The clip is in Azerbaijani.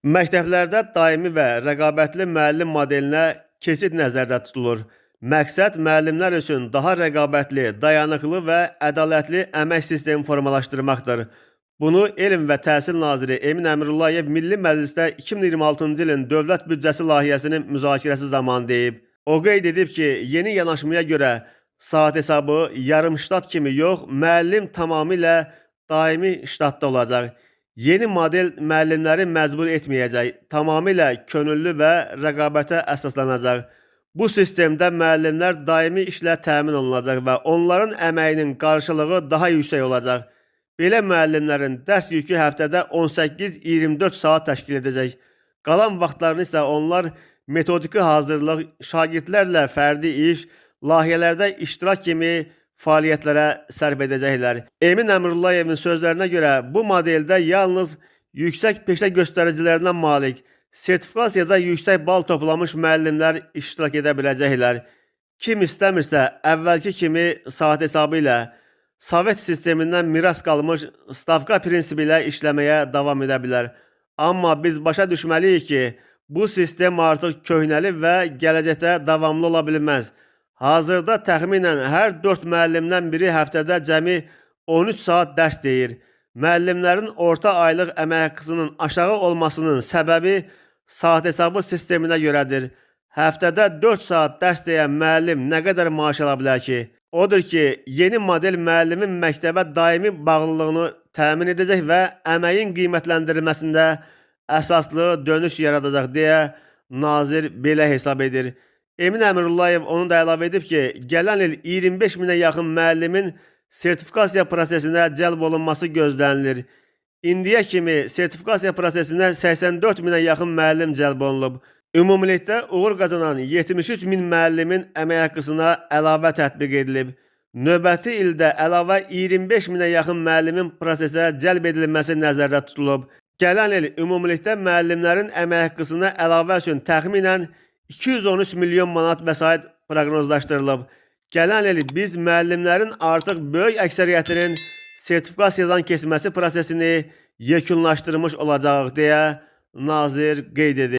Məktəblərdə daimi və rəqabətli müəllim modelinə keçid nəzərdə tutulur. Məqsəd müəllimlər üçün daha rəqabətli, dayanıqlı və ədalətli əmək sistemi formalaşdırmaqdır. Bunu Elm və Təhsil naziri Emin Əmrullayev Milli Məclisdə 2026-cı ilin dövlət büdcəsi layihəsinin müzakirəsi zamanı deyib. O qeyd edib ki, yeni yanaşmaya görə saat hesabı yarım ştat kimi yox, müəllim tamamilə daimi ştatda olacaq. Yeni model müəllimləri məcbur etməyəcək, tamamilə könüllü və rəqabətə əsaslanacaq. Bu sistemdə müəllimlər daimi işlə təmin olunacaq və onların əməyinin qarşılığı daha yüksək olacaq. Belə müəllimlərin dərs yükü həftədə 18-24 saat təşkil edəcək. Qalan vaxtlarını isə onlar metodiki hazırlıq, şagirdlərlə fərdi iş, layihələrdə iştirak kimi fəaliyyətlərə sərf edəcəklər. Emin Əmrullayevin sözlərinə görə bu modeldə yalnız yüksək peşə göstəricilərinə malik, sertifikasiyada yüksək bal toplamış müəllimlər iştirak edə biləcəklər. Kim istəmirsə, əvvəlki kimi saat hesabı ilə Sovet sistemindən miras qalmış stavka prinsipi ilə işləməyə davam edə bilər. Amma biz başa düşməliyik ki, bu sistem artıq köhnəlib və gələcəkdə davamlı ola bilməz. Hazırda təxminən hər 4 müəllimdən biri həftədə cəmi 13 saat dərs deyir. Müəllimlərin orta aylıq əmək haqqısının aşağı olmasının səbəbi saat hesabı sisteminə görədir. Həftədə 4 saat dərs deyən müəllim nə qədər maaş ala bilər ki? Odur ki, yeni model müəllimin məktəbə daimi bağlılığını təmin edəcək və əməyin qiymətləndirilməsində əsaslı dönüş yaradacaq deyə nazir belə hesab edir. Emin Əmrullayev onu da əlavə edib ki, gələn il 25 minə yaxın müəllimin sertifikasiya prosesinə cəlb olunması gözlənilir. İndiyə kimi sertifikasiya prosesinə 84 minə yaxın müəllim cəlb olunub. Ümumilikdə uğur qazanan 73 min müəllimin əmək haqqısına əlavə tətbiq edilib. Növbəti ildə əlavə 25 minə yaxın müəllimin prosesə cəlb edilməsi nəzərdə tutulub. Gələn il ümumilikdə müəllimlərin əmək haqqısına əlavə üçün təxminən 213 milyon manat vəsait proqnozlaşdırılıb. Gələn il biz müəllimlərin artıq böyük əksəriyyətinin sertifikasiyadan keçməsi prosesini yekunlaşdırmış olacağıq deyə nazir qeyd edib.